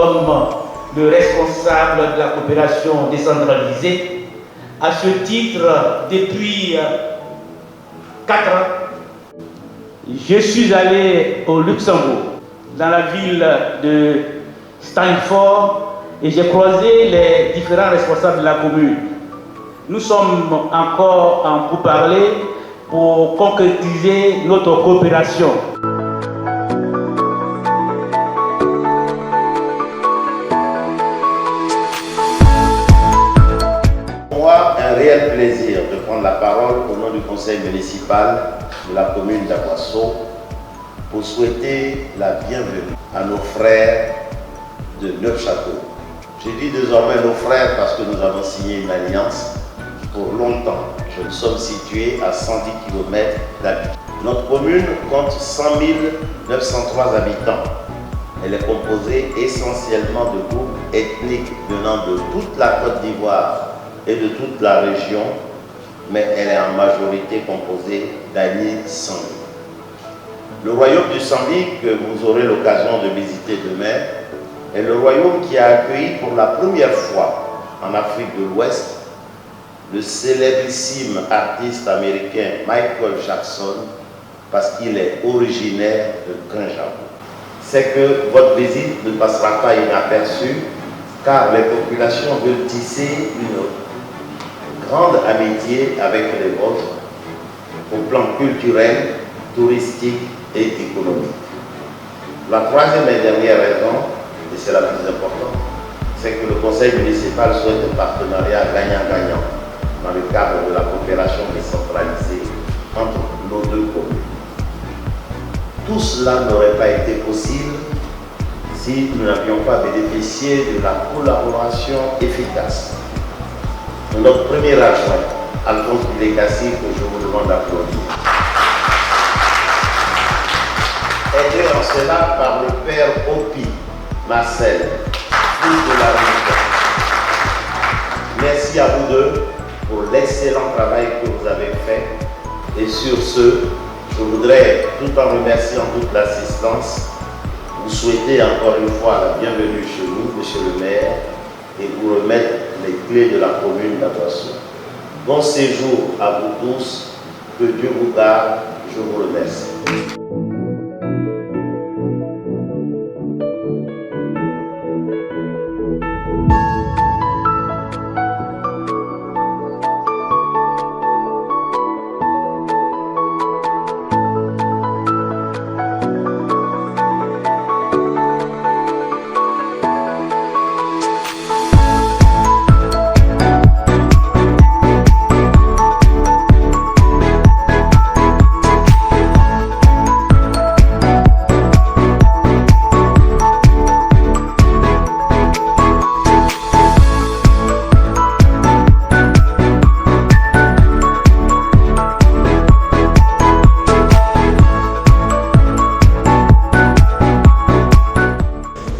comme le responsable de la coopération décentralisée. À ce titre, depuis 4 ans, je suis allé au Luxembourg, dans la ville de Steinfort, et j'ai croisé les différents responsables de la commune. Nous sommes encore en pourparlers pour concrétiser notre coopération. Un réel plaisir de prendre la parole au nom du conseil municipal de la commune d'Aboisseau pour souhaiter la bienvenue à nos frères de Neufchâteau. Je dis désormais nos frères parce que nous avons signé une alliance pour longtemps. Nous sommes situés à 110 km d'habitants. Notre commune compte 100 903 habitants. Elle est composée essentiellement de groupes ethniques venant de toute la Côte d'Ivoire et de toute la région, mais elle est en majorité composée d'Agni Sangi. Le royaume du Sangi, que vous aurez l'occasion de visiter demain, est le royaume qui a accueilli pour la première fois en Afrique de l'Ouest le célébrissime artiste américain Michael Jackson, parce qu'il est originaire de Grinjabou. C'est que votre visite ne passera pas inaperçue, car les populations veulent tisser une grande amitié avec les vôtres au plan culturel, touristique et économique. La troisième et dernière raison, et c'est la plus importante, c'est que le conseil municipal souhaite un partenariat gagnant-gagnant dans le cadre de la coopération décentralisée entre nos deux communes. Tout cela n'aurait pas été possible si nous n'avions pas bénéficié de la collaboration efficace de notre premier adjoint, Alphonse Bilekassi, que je vous demande d'applaudir. Aidé en cela par le père Opi Marcel, fils de la région. Merci à vous deux pour l'excellent travail que vous avez fait. Et sur ce, je voudrais, tout en remerciant toute l'assistance, vous souhaiter encore une fois la bienvenue chez nous, monsieur le maire, et vous remettre les clés de la commune d'Aboisseau. Bon séjour à vous tous, que Dieu vous garde, je vous remercie.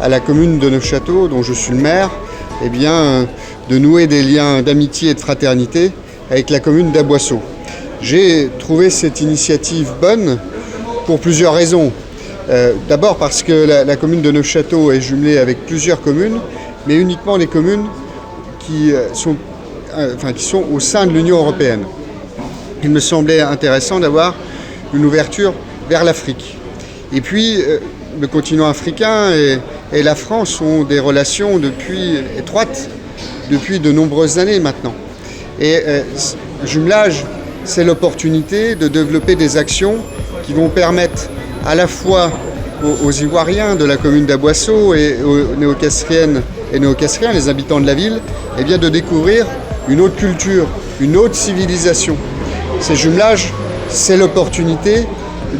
À la commune de Neufchâteau, dont je suis le maire, eh bien, de nouer des liens d'amitié et de fraternité avec la commune d'Aboisseau. J'ai trouvé cette initiative bonne pour plusieurs raisons. D'abord parce que la commune de Neufchâteau est jumelée avec plusieurs communes, mais uniquement les communes qui sont au sein de l'Union européenne. Il me semblait intéressant d'avoir une ouverture vers l'Afrique. Et puis, le continent africain et la France ont des relations étroites depuis de nombreuses années maintenant. Et le jumelage, c'est l'opportunité de développer des actions qui vont permettre à la fois aux Ivoiriens de la commune d'Aboisseau et aux néo-castriennes et néo-castriens, les habitants de la ville, eh bien de découvrir une autre culture, une autre civilisation. Ces jumelages, c'est l'opportunité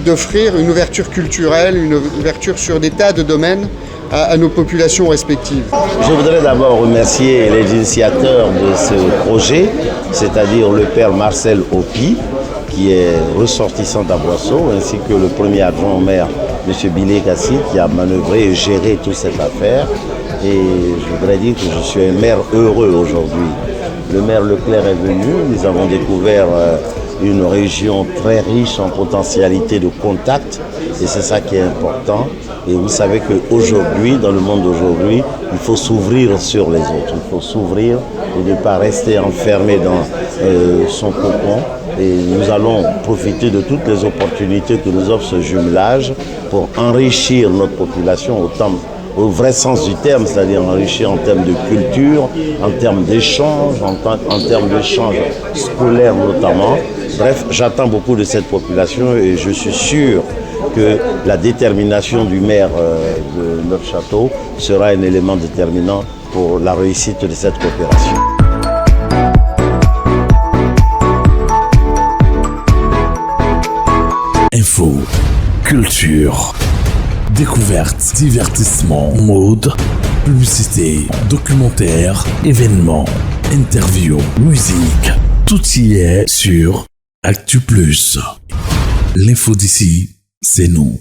d'offrir une ouverture culturelle, une ouverture sur des tas de domaines à nos populations respectives. Je voudrais d'abord remercier les initiateurs de ce projet, c'est-à-dire le père Marcel Opi, qui est ressortissant d'Aboisseau, ainsi que le premier adjoint au maire, M. Bilekassi, qui a manœuvré et géré toute cette affaire. Et je voudrais dire que je suis un maire heureux aujourd'hui. Le maire Leclerc est venu, nous avons découvert une région très riche en potentialité de contact et c'est ça qui est important. Et vous savez qu'aujourd'hui, dans le monde d'aujourd'hui, il faut s'ouvrir sur les autres, il faut s'ouvrir et ne pas rester enfermé dans son cocon. Et nous allons profiter de toutes les opportunités que nous offre ce jumelage pour enrichir notre population au vrai sens du terme, c'est-à-dire enrichir en termes de culture, en termes d'échanges, en termes d'échanges scolaires notamment. Bref, j'attends beaucoup de cette population et je suis sûr que la détermination du maire de Neufchâteau sera un élément déterminant pour la réussite de cette coopération. Info, culture, découverte, divertissement, mode, publicité, documentaire, événements, interviews, musique, tout y est sur Actu Plus. L'info d'ici, c'est nous.